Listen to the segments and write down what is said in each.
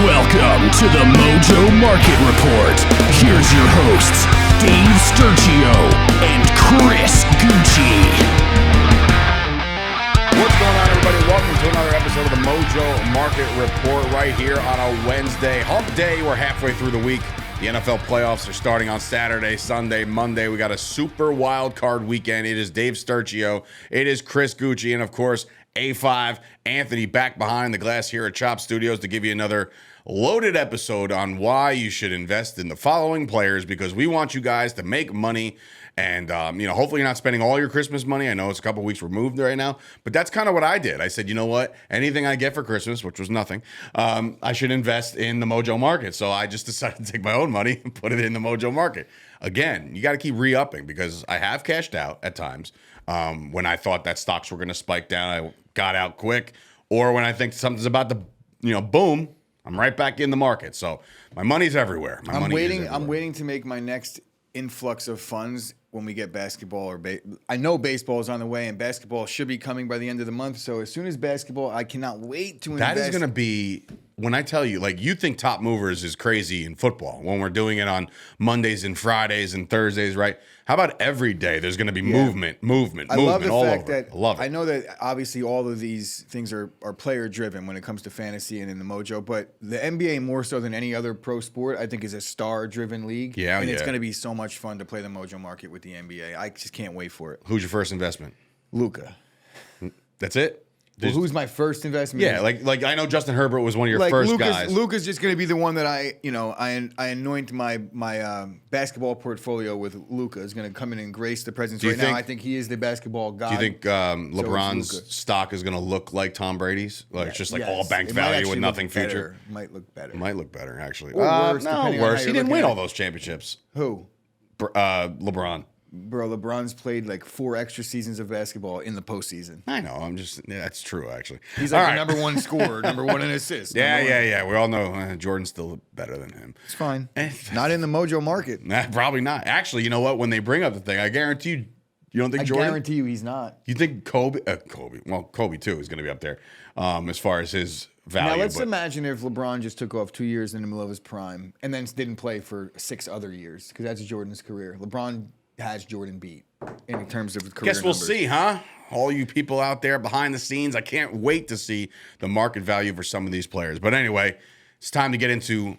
Welcome to the Mojo Market Report. Here's your hosts, Dave Sturchio and Chris Gueci. What's going on, everybody? Welcome to another episode of the Mojo Market Report right here on a Wednesday. Hump day, we're halfway through the week. The NFL playoffs are starting on Saturday, Sunday, Monday. We got a Super Wildcard Weekend. It is Dave Sturchio. It is Chris Gueci. And, of course, A5 Anthony back behind the glass here at Chop Studios to give you another loaded episode on why you should invest in the following players, because we want you guys to make money. And, hopefully you're not spending all your Christmas money. I know it's a couple weeks removed right now, but that's kind of what I did. I said, you know what? Anything I get for Christmas, which was nothing, I should invest in the Mojo Market. So I just decided to take my own money and put it in the Mojo Market. Again, you got to keep re-upping because I have cashed out at times. When I thought that stocks were going to spike down, I got out quick. Or when I think something's about to, boom, I'm right back in the market. So my money's everywhere. I'm waiting to make my next influx of funds when we get basketball or I know baseball is on the way and basketball should be coming by the end of the month. So as soon as basketball, I cannot wait to invest. That is going to be, when I tell you, like, you think Top Movers is crazy in football when we're doing it on Mondays and Fridays and Thursdays, right? How about every day there's going to be movement I love the all fact over. that I love it. I know that obviously all of these things are player driven when it comes to fantasy and in the Mojo, but the NBA more so than any other pro sport, I think, is a star driven league. Yeah, and it's going to be so much fun to play the Mojo Market with the NBA. I just can't wait for it. Who's your first investment? Luka. That's it? Well, who's my first investment? Yeah, like I know Justin Herbert was one of your first guys. Luka's just going to be the one that I anoint my basketball portfolio with. Luka is going to come in and grace the presence right now. I think he is the basketball god. Do you think LeBron's stock is going to look like Tom Brady's? Like, it's just like all bank value with nothing future? Might look better. It might look better, actually. Or worse, no, worse. He didn't win all those championships. Who? LeBron. Bro, LeBron's played like 4 extra seasons of basketball in the postseason. I know. That's true, actually. He's like the number one scorer, number one in assists. Yeah. We all know Jordan's still better than him. It's fine. Not in the Mojo Market. Nah, probably not. Actually, you know what? When they bring up the thing, I guarantee you don't think Jordan? I guarantee you he's not. You think Kobe? Well, Kobe, too, is going to be up there as far as his value. Now, let's imagine if LeBron just took off 2 years in the middle of his prime and then didn't play for 6 other years, because that's Jordan's career. LeBron has Jordan beat in terms of career Guess we'll numbers. see, huh? All you people out there behind the scenes, I can't wait to see the market value for some of these players. But anyway, it's time to get into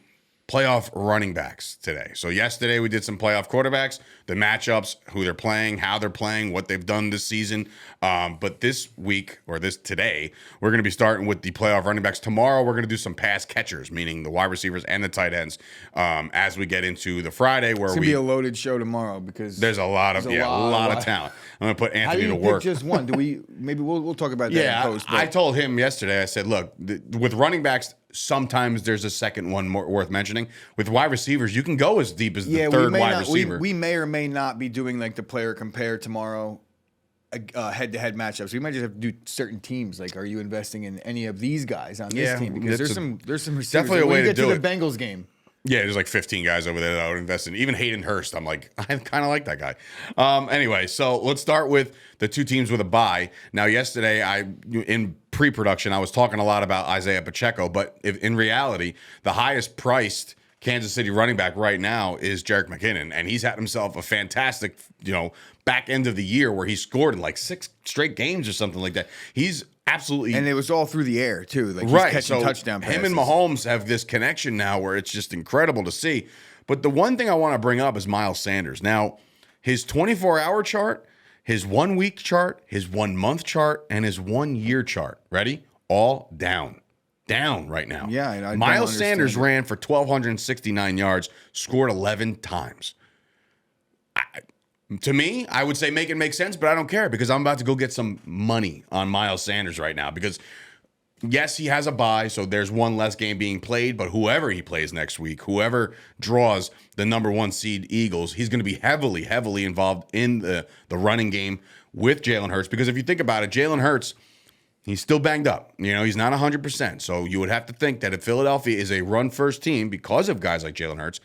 playoff running backs today. So yesterday we did some playoff quarterbacks, the matchups, who they're playing, how they're playing, what they've done this season. But this week, or today, we're going to be starting with the playoff running backs. Tomorrow we're going to do some pass catchers, meaning the wide receivers and the tight ends, as we get into the Friday where it's going to be a loaded show tomorrow because there's a lot of talent. I'm going to put Anthony to work. How do you pick just one? Maybe we'll talk about that in post. I told him yesterday, I said, look, with running backs, sometimes there's a second one more worth mentioning. With wide receivers, you can go as deep as the third wide receiver. We may or may not be doing like the player compare tomorrow, head-to-head matchups. We might just have to do certain teams. Like, are you investing in any of these guys on this team? Because there's some receivers. Definitely a way to do it. The Bengals game. Yeah, there's like 15 guys over there that I would invest in. Even Hayden Hurst, I'm like, I kind of like that guy. Anyway, so let's start with the 2 teams with a bye. Now, yesterday, in pre-production, I was talking a lot about Isaiah Pacheco, but in reality, the highest priced Kansas City running back right now is Jerick McKinnon, and he's had himself a fantastic, back end of the year where he scored in like 6 straight games or something like that. He's absolutely, and it was all through the air too. Like, he's catching touchdown passes. Him and Mahomes have this connection now where it's just incredible to see. But the one thing I want to bring up is Miles Sanders. Now, his 24-hour chart, his 1-week chart, his 1-month chart, and his 1-year chart. Ready? All down right now. Yeah, Miles Sanders ran for 1,269 yards, scored 11 times. To me, I would say make it make sense, but I don't care because I'm about to go get some money on Miles Sanders right now because, yes, he has a bye, so there's one less game being played, but whoever he plays next week, whoever draws the number 1 seed Eagles, he's going to be heavily, heavily involved in the running game with Jalen Hurts because if you think about it, Jalen Hurts, he's still banged up. He's not 100%, so you would have to think that if Philadelphia is a run-first team because of guys like Jalen Hurts,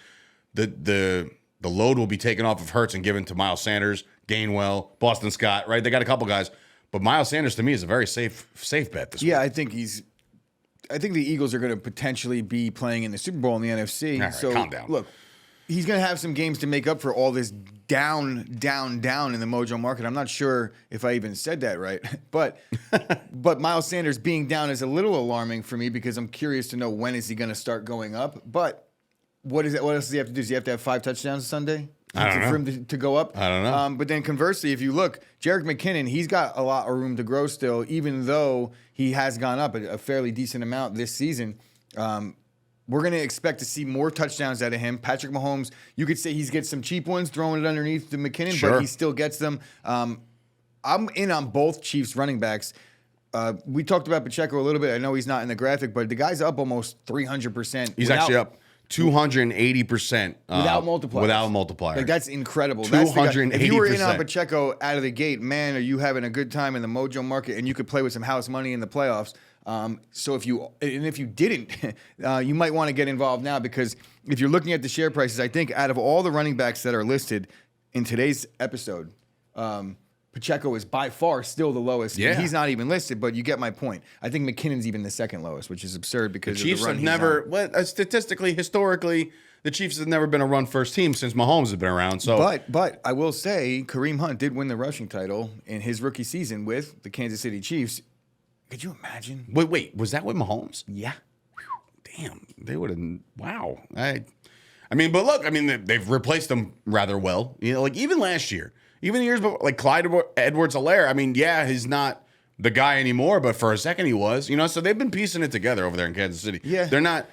the load will be taken off of Hurts and given to Miles Sanders, Gainwell, Boston Scott, right? They got a couple guys. But Miles Sanders, to me, is a very safe bet this week. Yeah, I think he's I think the Eagles are going to potentially be playing in the Super Bowl in the NFC. All right, so calm down. Look, he's going to have some games to make up for all this down in the Mojo Market. I'm not sure if I even said that right, but Miles Sanders being down is a little alarming for me because I'm curious to know when is he going to start going up. But what else does he have to do? Does he have to have 5 touchdowns Sunday? I don't know. For him to go up? I don't know. But then conversely, if you look, Jerick McKinnon, he's got a lot of room to grow still, even though he has gone up a fairly decent amount this season. We're going to expect to see more touchdowns out of him. Patrick Mahomes, you could say he's get some cheap ones, throwing it underneath to McKinnon, Sure. but he still gets them. I'm in on both Chiefs running backs. We talked about Pacheco a little bit. I know he's not in the graphic, but the guy's up almost 300%. He's actually up 280% without multipliers. Without multipliers. Like, that's incredible. 280%. If you were in on Pacheco out of the gate, man, are you having a good time in the Mojo Market, and you could play with some house money in the playoffs. So if you didn't, you might want to get involved now, because if you're looking at the share prices, I think out of all the running backs that are listed in today's episode, Pacheco is by far still the lowest. Yeah. He's not even listed, but you get my point. I think McKinnon's even the second lowest, which is absurd because the Chiefs of the run have never, statistically, historically, the Chiefs have never been a run first team since Mahomes has been around. So, but I will say Kareem Hunt did win the rushing title in his rookie season with the Kansas City Chiefs. Could you imagine? Wait, was that with Mahomes? Yeah. Damn, they would have. Wow. I mean, but look, I mean, they've replaced them rather well. You know, like even last year, even the years before, like Clyde Edwards-Helaire. I mean, yeah, he's not the guy anymore, but for a second he was. You know, so they've been piecing it together over there in Kansas City. Yeah, they're not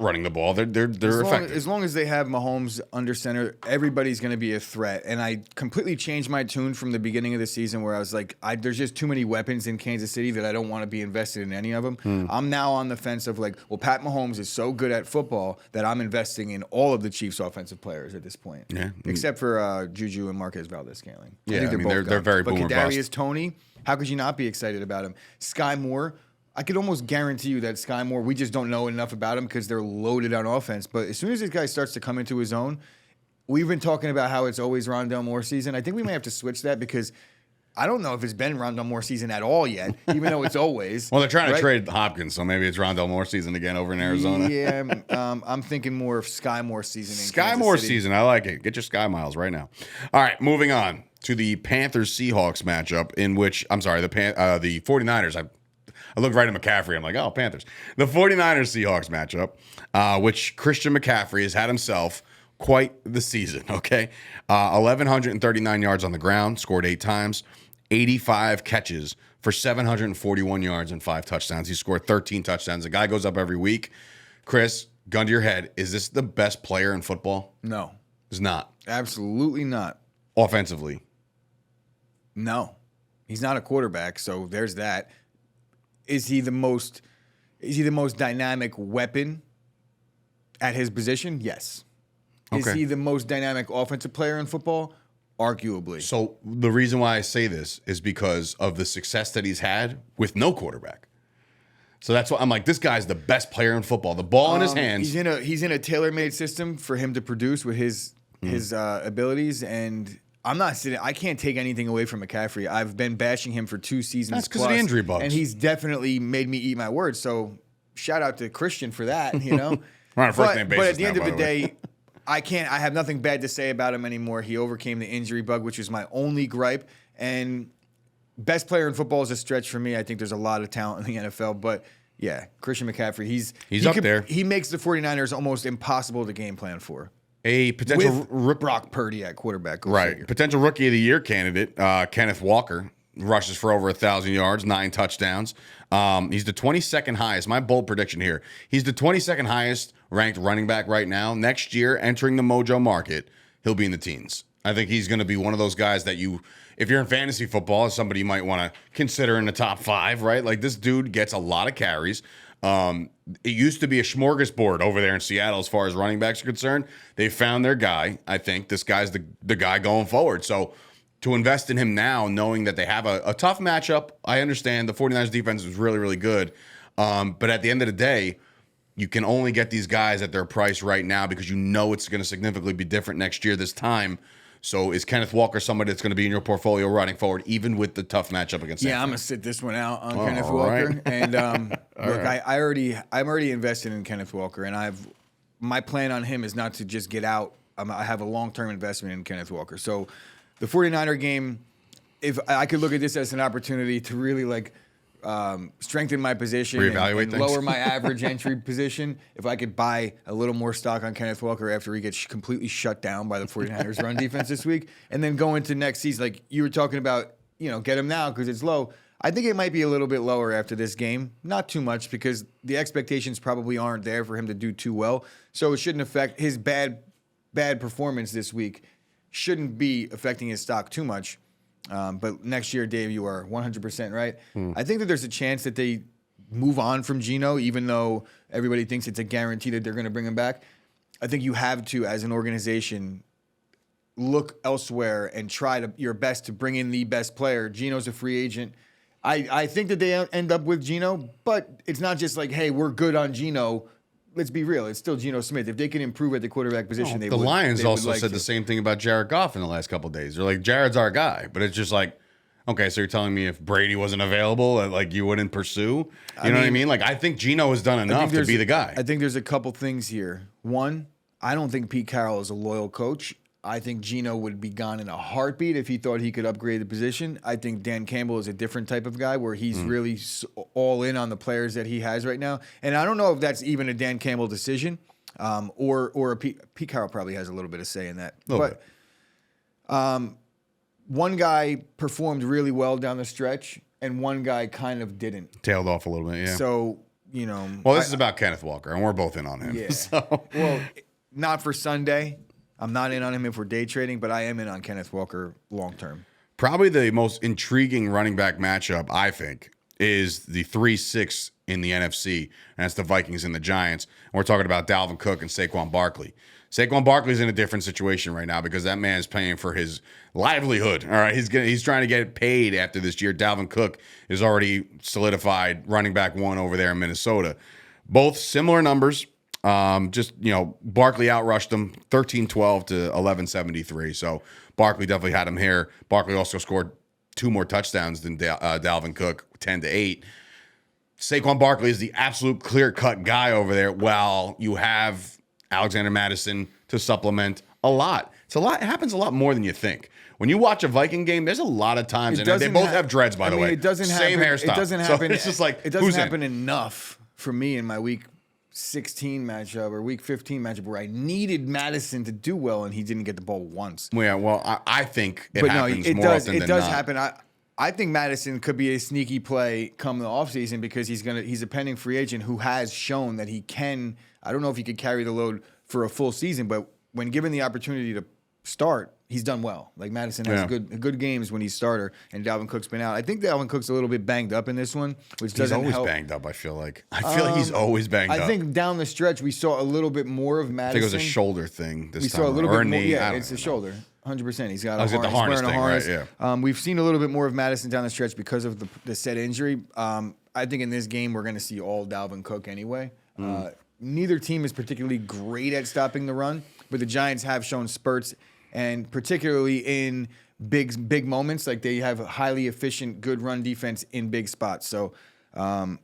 running the ball. They're effective. As long as they have Mahomes under center, everybody's going to be a threat. And I completely changed my tune from the beginning of the season, where I was like, there's just too many weapons in Kansas City that I don't want to be invested in any of them. I'm now on the fence of like, well, Pat Mahomes is so good at football that I'm investing in all of the Chiefs' offensive players at this point. Yeah, except for Juju and Marquez Valdez-Scantling. Yeah, they're very but boomer Kadarius bust. Toney, how could you not be excited about him? Sky Moore, I could almost guarantee you that Sky Moore, we just don't know enough about him because they're loaded on offense. But as soon as this guy starts to come into his own, we've been talking about how it's always Rondale Moore season. I think we may have to switch that, because I don't know if it's been Rondale Moore season at all yet, even though it's always. Well, they're trying to trade Hopkins, so maybe it's Rondale Moore season again over in Arizona. Yeah, I'm thinking more of Sky Moore season. Sky Moore season, I like it. Get your Sky Miles right now. All right, moving on to the Panthers-Seahawks matchup, in which, the 49ers, I look right at McCaffrey. I'm like, oh, Panthers. The 49ers-Seahawks matchup, which Christian McCaffrey has had himself quite the season, okay? 1,139 yards on the ground, scored 8 times, 85 catches for 741 yards and 5 touchdowns. He scored 13 touchdowns. The guy goes up every week. Chris, gun to your head, is this the best player in football? No. It's not. Absolutely not. Offensively? No. He's not a quarterback, so there's that. Is he the most dynamic weapon at his position? Yes. Okay. Is he the most dynamic offensive player in football? Arguably. So the reason why I say this is because of the success that he's had with no quarterback. So that's why I'm like, this guy's the best player in football. The ball in his hands. He's in a tailor-made system for him to produce with his abilities, and I can't take anything away from McCaffrey. I've been bashing him for 2 seasons. That's because of the injury bugs. And he's definitely made me eat my words. So shout out to Christian for that, you know. We're on a first name basis. But at the end now, of the by way. day, I have nothing bad to say about him anymore. He overcame the injury bug, which was my only gripe. And best player in football is a stretch for me. I think there's a lot of talent in the NFL, but yeah, Christian McCaffrey, he's up there. He makes the 49ers almost impossible to game plan for. A potential With Brock Purdy at quarterback. Right. Figure. Potential Rookie of the Year candidate, Kenneth Walker, rushes for over 1,000 yards, 9 touchdowns. He's the 22nd highest. My bold prediction here. He's the 22nd highest ranked running back right now. Next year, entering the Mojo Market, he'll be in the teens. I think he's going to be one of those guys that if you're in fantasy football, somebody you might want to consider in the top 5, right? Like, this dude gets a lot of carries. It used to be a smorgasbord over there in Seattle as far as running backs are concerned. They found their guy. I think this guy's the guy going forward. So to invest in him now, knowing that they have a tough matchup, I understand the 49ers defense is really, really good. But at the end of the day, you can only get these guys at their price right now because you know it's going to significantly be different next year this time. So is Kenneth Walker somebody that's going to be in your portfolio running forward, even with the tough matchup against? Yeah, I'm gonna sit this one out on Kenneth Walker. Right. And look, right. I'm already invested in Kenneth Walker, and my plan on him is not to just get out. I have a long-term investment in Kenneth Walker. So the 49er game, if I could look at this as an opportunity to really strengthen my position, reevaluate and things. lower my average entry position. If I could buy a little more stock on Kenneth Walker after he gets completely shut down by the 49ers run defense this week, and then go into next season, like you were talking about, get him now because it's low. I think it might be a little bit lower after this game. Not too much because the expectations probably aren't there for him to do too well. So it shouldn't affect his bad performance this week. Shouldn't be affecting his stock too much. But next year, Dave, you are 100% right. I think that there's a chance that they move on from Geno, even though everybody thinks it's a guarantee that they're going to bring him back. I think you have to, as an organization, look elsewhere and try your best to bring in the best player. Geno's a free agent. I think that they end up with Geno, but it's not just like, hey, we're good on Geno. Let's be real. It's still Geno Smith. If they can improve at the quarterback position, the Lions also said the same thing about Jared Goff in the last couple of days. They're like, Jared's our guy. But it's just like, okay, so you're telling me if Brady wasn't available, you wouldn't pursue? You know what I mean? I think Geno has done enough to be the guy. I think there's a couple things here. One, I don't think Pete Carroll is a loyal coach. I think Geno would be gone in a heartbeat if he thought he could upgrade the position. I think Dan Campbell is a different type of guy where he's really all in on the players that he has right now. And I don't know if that's even a Dan Campbell decision or a Pete Carroll probably has a little bit of say in that. But one guy performed really well down the stretch and one guy kind of didn't. Tailed off a little bit, yeah. So, Well, this is about Kenneth Walker, and we're both in on him. Yeah. So. Well, not for Sunday. I'm not in on him if we're day trading, but I am in on Kenneth Walker long term. Probably the most intriguing running back matchup, I think, is the 3-6 in the NFC, and that's the Vikings and the Giants. And we're talking about Dalvin Cook and Saquon Barkley. Saquon Barkley's in a different situation right now because that man is paying for his livelihood. All right, he's trying to get paid after this year. Dalvin Cook is already solidified running back one over there in Minnesota. Both similar numbers. Barkley outrushed him 13-12 to 11-73. So Barkley definitely had him here. Barkley also scored 2 more touchdowns than Dalvin Cook, 10-8. Saquon Barkley is the absolute clear-cut guy over there, while you have Alexander Mattison to supplement a lot. It's a lot. It happens a lot more than you think. When you watch a Viking game, there's a lot of times, and they both have dreads, by the way. It doesn't Same happen, hairstyle. It doesn't happen. So it's just like, it doesn't happen enough for me in my week 16 matchup or week 15 matchup where I needed Madison to do well and he didn't get the ball once. Yeah, well, I think it happens more often than not. It does happen. I think Madison could be a sneaky play come the offseason because he's a pending free agent who has shown that he can. I don't know if he could carry the load for a full season, but when given the opportunity to start, he's done well. Like Madison has good games when he's starter, and Dalvin Cook's been out. I think Dalvin Cook's a little bit banged up in this one, which doesn't help. He's always banged up, I feel like. He's always banged up. I think down the stretch we saw a little bit more of Madison. I think it was a shoulder thing this time. We saw a little bit more. Knee. Yeah, it's a shoulder. 100%. He's got the harness thing, right? Yeah. We've seen a little bit more of Madison down the stretch because of the said injury. I think in this game we're going to see all Dalvin Cook anyway. Neither team is particularly great at stopping the run, but the Giants have shown spurts, and particularly in big moments, like they have a highly efficient, good run defense in big spots. So I'm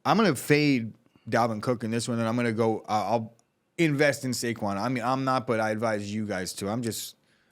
going to fade Dalvin Cook in this one, and I'm going to go. I'll invest in Saquon. I mean, I'm not, but I advise you guys to.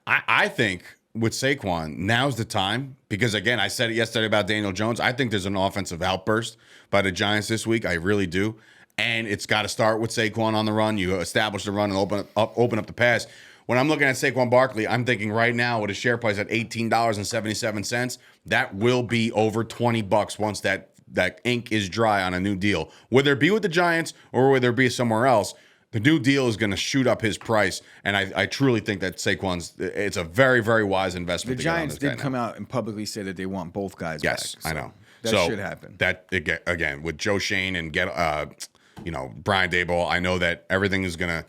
I think with Saquon, now's the time because, again, I said it yesterday about Daniel Jones. I think there's an offensive outburst by the Giants this week. I really do. And it's got to start with Saquon on the run. You establish the run and open up the pass. When I'm looking at Saquon Barkley, I'm thinking right now with a share price at $18.77, that will be over $20 once that ink is dry on a new deal. Whether it be with the Giants or whether it be somewhere else, the new deal is going to shoot up his price, and I truly think that it's a very, very wise investment. The Giants did come out and publicly say that they want both guys back. Yes, I know. That should happen. That, again, with Joe Shane and Brian Daboll, I know that everything is they're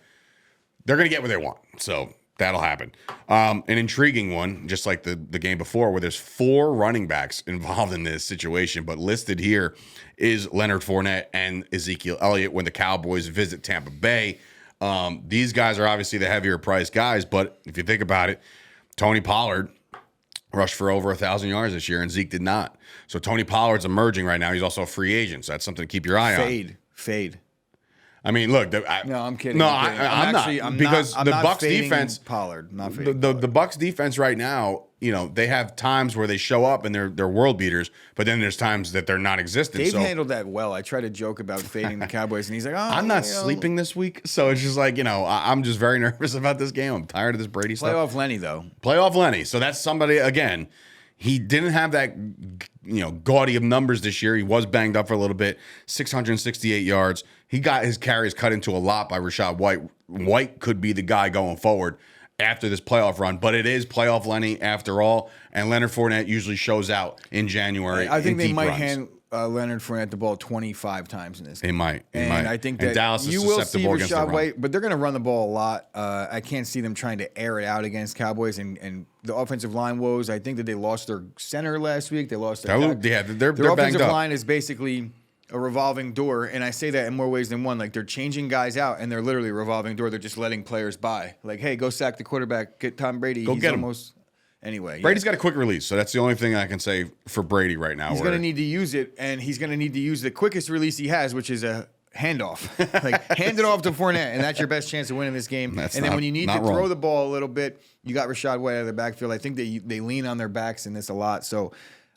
going to get what they want. So that'll happen. An intriguing one, just like the game before, where there's 4 running backs involved in this situation, but listed here is Leonard Fournette and Ezekiel Elliott when the Cowboys visit Tampa Bay. These guys are obviously the heavier priced guys, but if you think about it, Tony Pollard rushed for over 1,000 yards this year, and Zeke did not. So Tony Pollard's emerging right now. He's also a free agent, so that's something to keep your eye on. Fade. I mean, look. No, I'm kidding. No, I'm not. Because the Bucs defense, Pollard, not the Bucs defense right now, they have times where they show up and they're world beaters, but then there's times that they're non-existent. They've handled that well. I try to joke about fading the Cowboys, and he's like, I'm not sleeping this week, so it's just like, I'm just very nervous about this game. I'm tired of this Brady stuff. Playoff Lenny, though. Playoff Lenny. So that's somebody, again, he didn't have that, gaudy of numbers this year. He was banged up for a little bit, 668 yards. He got his carries cut into a lot by Rachaad White. White could be the guy going forward after this playoff run, but it is playoff Lenny after all, and Leonard Fournette usually shows out in January. I think they might hand Leonard Fournette the ball 25 times in this game. They might. I think that Dallas is you will see susceptible against the Rachaad run. White, but they're going to run the ball a lot. I can't see them trying to air it out against Cowboys and the offensive line woes. I think that they lost their center last week. They lost their they're offensive banged up. line is basically a revolving door, and I say that in more ways than one. Like, they're changing guys out, and they're literally a revolving door. They're just letting players by. Like, hey, go sack the quarterback, get Tom Brady. Go get him. Anyway, Brady's got a quick release, so that's the only thing I can say for Brady right now. He's going to need to use it, and he's going to need to use the quickest release he has, which is a handoff. Hand it off to Fournette, and that's your best chance of winning this game. Then when you need to throw the ball a little bit, you got Rachaad White out of the backfield. I think they lean on their backs in this a lot. So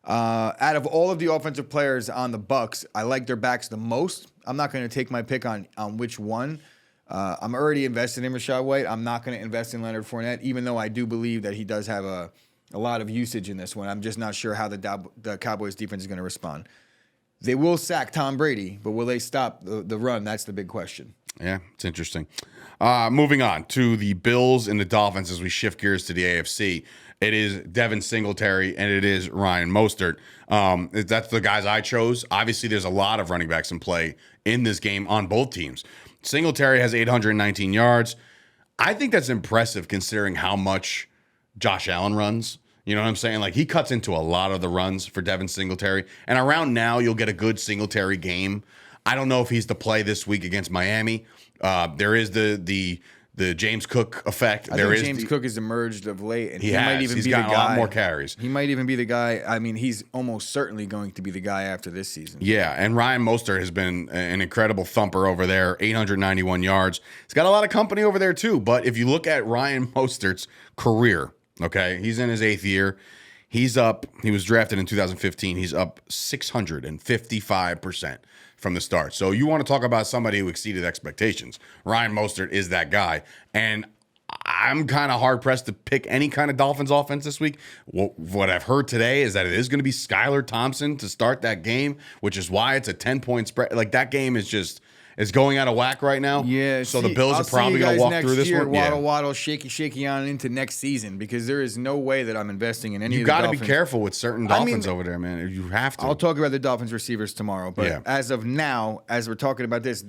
out of all of the offensive players on the Bucs, I like their backs the most. I'm not going to take my pick on which one. I'm already invested in Rachaad White. I'm not going to invest in Leonard Fournette, even though I do believe that he does have a lot of usage in this one. I'm just not sure how the Cowboys defense is going to respond. They will sack Tom Brady, but will they stop the run? That's the big question. Yeah, it's interesting. Moving on to the Bills and the Dolphins as we shift gears to the AFC. It is Devin Singletary and it is Ryan Mostert. That's the guys I chose. Obviously, there's a lot of running backs in play in this game on both teams. Singletary has 819 yards. I think that's impressive considering how much Josh Allen runs. You know what I'm saying? Like, he cuts into a lot of the runs for Devin Singletary. And around now, you'll get a good Singletary game. I don't know if he's the play this week against Miami. There is the James Cook effect. I think James Cook has emerged of late, and he might even be the guy. He's got a lot more carries. He might even be the guy. I mean, he's almost certainly going to be the guy after this season. Yeah, and Ryan Mostert has been an incredible thumper over there, 891 yards. He's got a lot of company over there too, but if you look at Ryan Mostert's career, okay, he's in his 8th year. He's up. He was drafted in 2015. He's up 655% from the start. So you want to talk about somebody who exceeded expectations. Ryan Mostert is that guy. And I'm kind of hard-pressed to pick any kind of Dolphins offense this week. What I've heard today is that it is going to be Skylar Thompson to start that game, which is why it's a 10-point spread. Like, that game is just... It's going out of whack right now. Yeah. So the Bills are probably going to walk through this one. Waddle, shaky on into next season, because there is no way that I'm investing in any of the Dolphins. You got to be careful with certain Dolphins over there, man. You have to. I'll talk about the Dolphins receivers tomorrow. But as of now, as we're talking about this,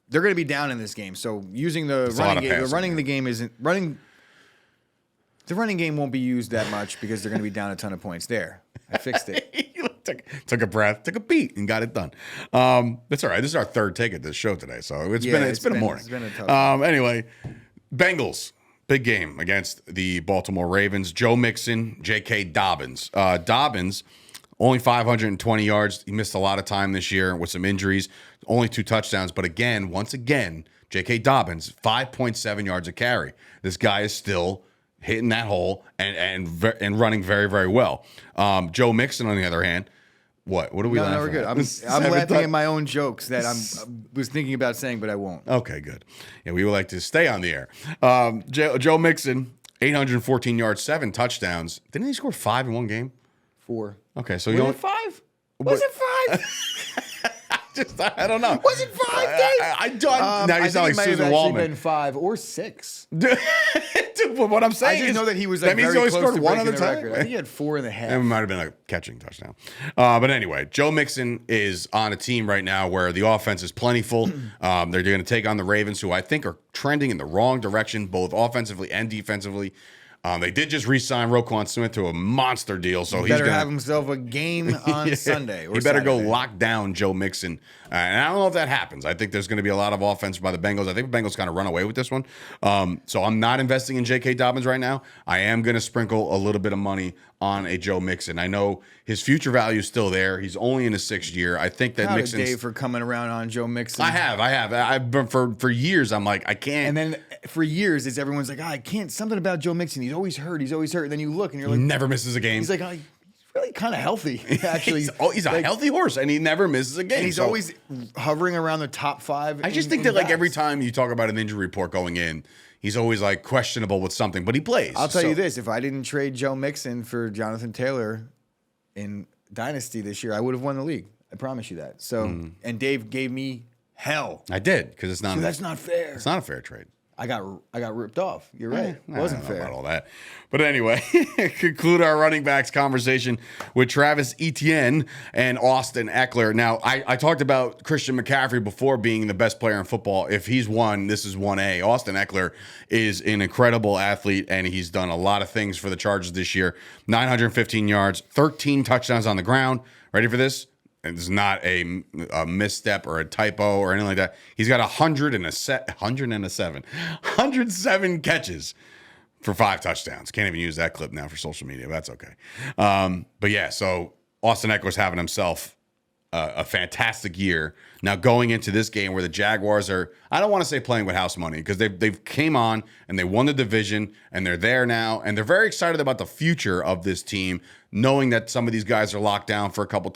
they're going to be down in this game. So using the running game won't be used that much because they're going to be down a ton of points. There. I fixed it. Took a breath, took a beat, and got it done. That's all right. This is our third take at this show today, so it's been a morning. It's been a tough anyway, Bengals, big game against the Baltimore Ravens. Joe Mixon, J.K. Dobbins. Dobbins, only 520 yards. He missed a lot of time this year with some injuries. Only 2 touchdowns, but once again, J.K. Dobbins, 5.7 yards a carry. This guy is still hitting that hole and running very, very well. Joe Mixon, on the other hand, what are we laughing at? No, we're good. I'm laughing at my own jokes that I was thinking about saying, but I won't. Okay, good. Yeah, we would like to stay on the air. Joe Mixon, 814 yards, 7 touchdowns. Didn't he score 5 in one game? 4. Okay, so was it 5? Was it 5? I don't know. Was it 5 days? I don't. Now you sound like Susan Waldman. Been 5 or 6. Dude, what I'm saying I just know that he was that means he only scored one other time. Record. I think he had 4.5. It might have been a catching touchdown. But anyway, Joe Mixon is on a team right now where the offense is plentiful. They're going to take on the Ravens, who I think are trending in the wrong direction, both offensively and defensively. They did just re-sign Roquan Smith to a monster deal, so He better have himself a game on Sunday. Or he better go Saturday. lock down Joe Mixon. And I don't know if that happens. I think there's going to be a lot of offense by the Bengals. I think the Bengals kind of run away with this one. So I'm not investing in J.K. Dobbins right now. I am going to sprinkle a little bit of money on a Joe Mixon. I know his future value is still there. He's only in his 6th year. I think that Mixon. Dave for coming around on Joe Mixon. I have. I've been for years. I'm like, I can't. And then for years, it's everyone's like, I can't. Something about Joe Mixon. He's always hurt. And then you look and you're like, never misses a game. He's like, he's really kind of healthy, actually. he's a healthy horse, and he never misses a game. And he's always hovering around the top 5. I just think that like every time you talk about an injury report going in, he's always like questionable with something, but he plays. I'll tell you this: if I didn't trade Joe Mixon for Jonathan Taylor in Dynasty this year, I would have won the league. I promise you that. So, and Dave gave me hell. I did, because it's not. So that's not fair. It's not a fair trade. I got ripped off. You're right. It wasn't fair. About all that. But anyway, conclude our running backs conversation with Travis Etienne and Austin Eckler. Now, I talked about Christian McCaffrey before being the best player in football. If he's one, this is 1A. Austin Eckler is an incredible athlete, and he's done a lot of things for the Chargers this year. 915 yards, 13 touchdowns on the ground. Ready for this? It's not a misstep or a typo or anything like that. He's got 107 catches for 5 touchdowns. Can't even use that clip now for social media, but that's okay. But yeah, so Austin Eckler's having himself a fantastic year. Now going into this game where the Jaguars are, I don't want to say playing with house money, because they've came on and they won the division and they're there now, and they're very excited about the future of this team, knowing that some of these guys are locked down for a couple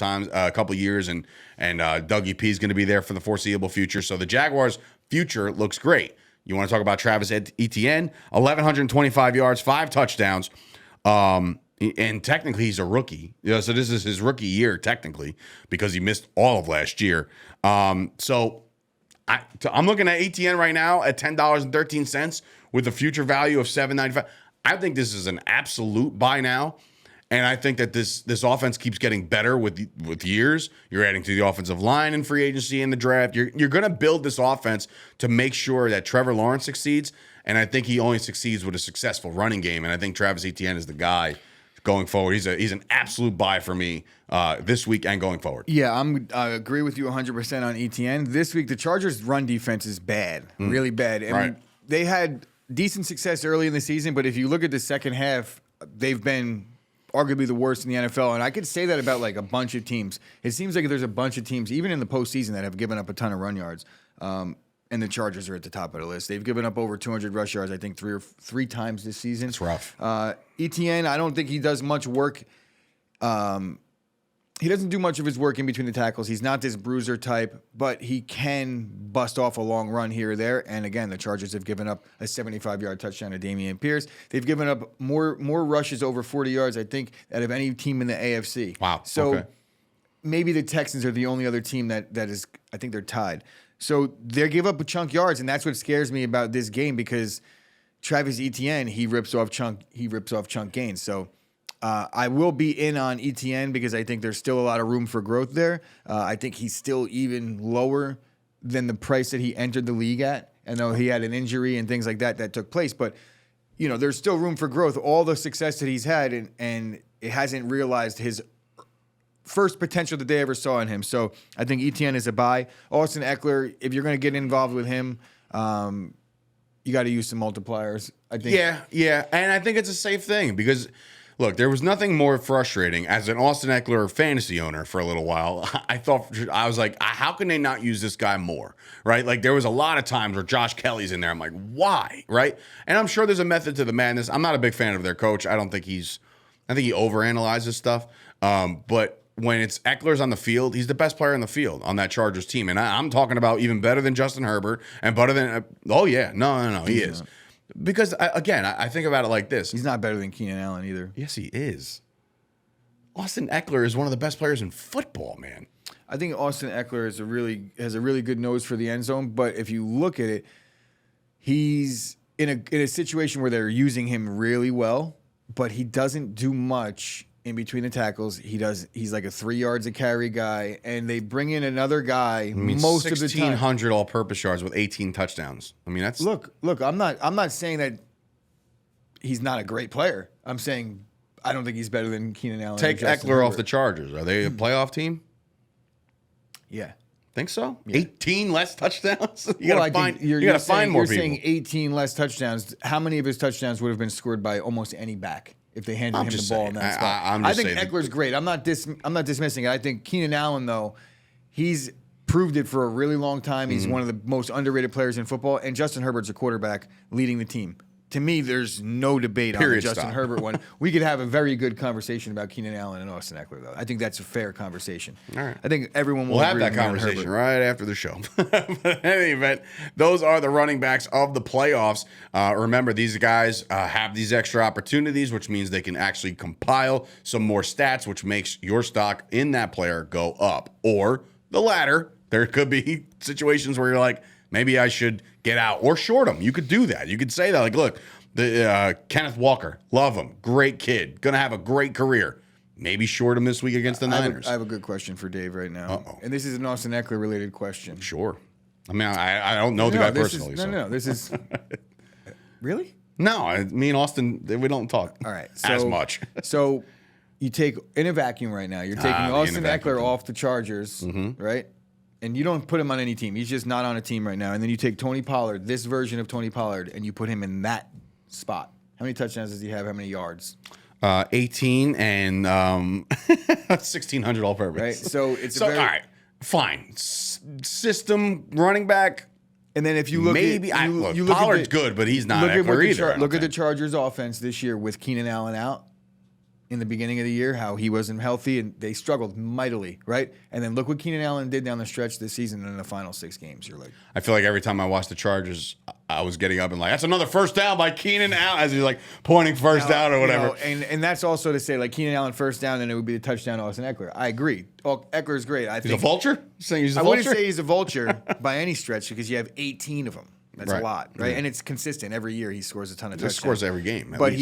years, and Dougie P is going to be there for the foreseeable future. So the Jaguars' future looks great. You want to talk about Travis Etienne? 1,125 yards, 5 touchdowns. And technically, he's a rookie. So this is his rookie year, technically, because he missed all of last year. So I'm looking at ATN right now at $10.13 with a future value of $7.95. I think this is an absolute buy now. And I think that this offense keeps getting better with years. You're adding to the offensive line in free agency in the draft. You're going to build this offense to make sure that Trevor Lawrence succeeds. And I think he only succeeds with a successful running game. And I think Travis Etienne is the guy going forward. He's an absolute buy for me this week and going forward. Yeah, I agree with you 100% on ETN. This week, the Chargers' run defense is bad, really bad. And they had decent success early in the season, but if you look at the second half, they've been arguably the worst in the NFL. And I could say that about like a bunch of teams. It seems like there's a bunch of teams, even in the postseason, that have given up a ton of run yards. And the Chargers are at the top of the list. They've given up over 200 rush yards, I think, three times this season. It's rough. ETN, I don't think he does much work. He doesn't do much of his work in between the tackles. He's not this bruiser type, but he can bust off a long run here or there. And again, the Chargers have given up a 75-yard touchdown to Dameon Pierce. They've given up more rushes over 40 yards, I think, out of any team in the AFC. Wow. So maybe the Texans are the only other team that is, I think they're tied. So they give up chunk yards, and that's what scares me about this game, because Travis Etienne, he rips off chunk gains. So I will be in on Etienne because I think there's still a lot of room for growth there. I think he's still even lower than the price that he entered the league at. I know he had an injury and things like that took place, but there's still room for growth. All the success that he's had, and it hasn't realized his first potential that they ever saw in him. So I think ETN is a buy. Austin Eckler, if you're going to get involved with him, you got to use some multipliers, I think. Yeah. And I think it's a safe thing because, look, there was nothing more frustrating as an Austin Eckler fantasy owner for a little while. I was like, how can they not use this guy more, right? Like, there was a lot of times where Josh Kelly's in there. I'm like, why, right? And I'm sure there's a method to the madness. I'm not a big fan of their coach. I think he overanalyzes stuff. But when it's Eckler's on the field, he's the best player on the field on that Chargers team. And I'm talking about even better than Justin Herbert and better than no, he is. Because, again, I think about it like this. He's not better than Keenan Allen either. Yes, he is. Austin Eckler is one of the best players in football, man. I think Austin Eckler has a really good nose for the end zone. But if you look at it, he's in a situation where they're using him really well, but he doesn't do much in between the tackles. He's like a 3 yards a carry guy, and they bring in another guy most of the time. 1,600 all-purpose yards with 18 touchdowns. I mean, that's look. I'm not saying that he's not a great player. I'm saying I don't think he's better than Keenan Allen. Take Eckler off the Chargers. Are they a playoff team? Yeah. Think so? Yeah. 18 less touchdowns? You Well, got to find more people. You're saying 18 less touchdowns. How many of his touchdowns would have been scored by almost any back if they handed him the ball in that spot? I think Eckler's great. I'm not dismissing it. I think Keenan Allen, though, he's proved it for a really long time. He's one of the most underrated players in football. And Justin Herbert's a quarterback leading the team. To me, there's no debate on the Justin Herbert one. We could have a very good conversation about Keenan Allen and Austin Eckler, though. I think that's a fair conversation. All right. I think everyone will We'll have agree that conversation right after the show. But in any event, those are the running backs of the playoffs. Remember, these guys have these extra opportunities, which means they can actually compile some more stats, which makes your stock in that player go up. Or the latter. There could be situations where you're like, maybe I should get out or short him. You could do that. You could say that, like, look, the Kenneth Walker, love him, great kid, gonna have a great career. Maybe short him this week against the Niners. I have a good question for Dave right now. Uh-oh. And this is an Austin Eckler related question. Sure. I mean, I don't know the guy personally. No, this is really? No, me and Austin, we don't talk. All right, as much. So you take in a vacuum right now. You're taking Austin Eckler off the Chargers, right? And you don't put him on any team. He's just not on a team right now. And then you take Tony Pollard, this version of Tony Pollard, and you put him in that spot. How many touchdowns does he have? How many yards? 18 and 1,600 all purpose. Right. So all right, fine. System running back. And then if you look Pollard's good, but he's not Eckler either. Look at the Chargers offense this year with Keenan Allen out in the beginning of the year, how he wasn't healthy, and they struggled mightily, right? And then look what Keenan Allen did down the stretch this season in the final 6 games. You're like, I feel like every time I watch the Chargers, I was getting up and like, that's another first down by Keenan Allen, as he's like pointing first down or whatever. And that's also to say, like, Keenan Allen first down, and it would be a touchdown to Austin Eckler. I agree. Eckler's great. He's a vulture? Saying he's a vulture? I wouldn't say he's a vulture by any stretch because you have 18 of them. That's a lot, right? And it's consistent. Every year he scores a ton of touchdowns. He scores every game. But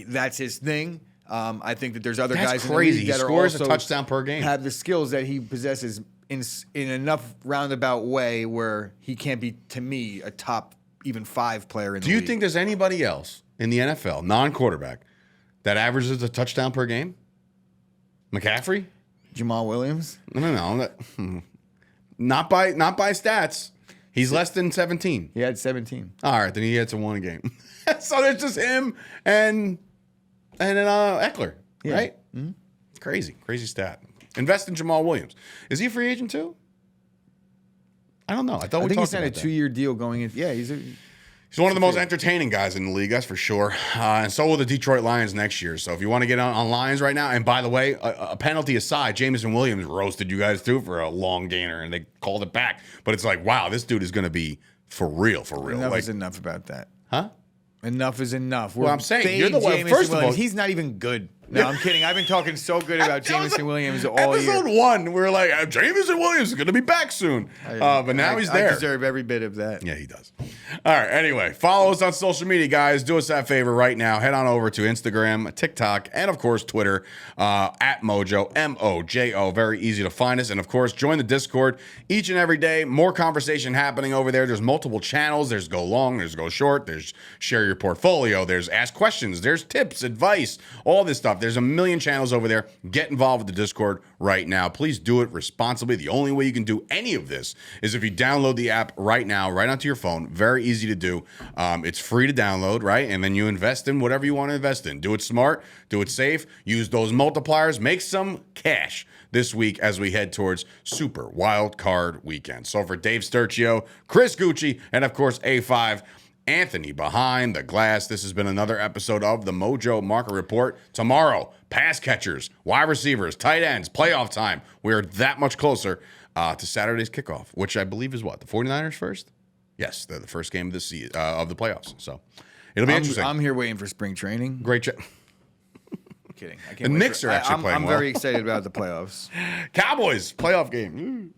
that's his thing. I think that there's other guys crazy. In the league that he scores also a touchdown per game. Have the skills that he possesses in enough roundabout way where he can't be, to me, a top even 5 player in the league. Do you think there's anybody else in the NFL, non-quarterback, that averages a touchdown per game? McCaffrey? Jamal Williams? No. Not by stats. He's less than 17. He had 17. All right, then he had to win a game. So there's just him and then Eckler, right? Mm-hmm. Crazy stat. Invest in Jamal Williams. Is he a free agent too? I don't know. I think he signed a 2-year deal going in. Yeah, he's one of the most entertaining guys in the league, that's for sure. And so will the Detroit Lions next year. So if you want to get on Lions right now, and by the way, a penalty aside, Jameson Williams roasted you guys too for a long gainer, and they called it back. But it's like, wow, this dude is going to be for real. Enough is enough about that. Huh? Enough is enough. Well, I'm saying, you're the one. First of all, he's not even good. No, I'm kidding. I've been talking so good about Jameson Williams all year. Episode 1, we were like, Jameson Williams is going to be back soon. But now he's there. I deserve every bit of that. Yeah, he does. All right. Anyway, follow us on social media, guys. Do us that favor right now. Head on over to Instagram, TikTok, and, of course, Twitter, at Mojo, MOJO. Very easy to find us. And, of course, join the Discord each and every day. More conversation happening over there. There's multiple channels. There's Go Long. There's Go Short. There's Share Your Portfolio. There's Ask Questions. There's Tips, Advice, all this stuff. There's a million channels over there. Get involved with the Discord right now. Please do it responsibly. The only way you can do any of this is if you download the app right now, right onto your phone. Very easy to do. It's free to download, right? And then you invest in whatever you want to invest in. Do it smart. Do it safe. Use those multipliers. Make some cash this week as we head towards Super Wildcard Weekend. So for Dave Sturchio, Chris Gueci, and of course A5, Anthony behind the glass. This has been another episode of the Mojo Market Report. Tomorrow, pass catchers, wide receivers, tight ends, playoff time. We are that much closer to Saturday's kickoff, which I believe is what? The 49ers first? Yes, they're the first game of the season, of the playoffs. So it'll be interesting. I'm here waiting for spring training. Great Kidding. I can't the Knicks are actually playing well. I'm very excited about the playoffs. Cowboys, playoff game.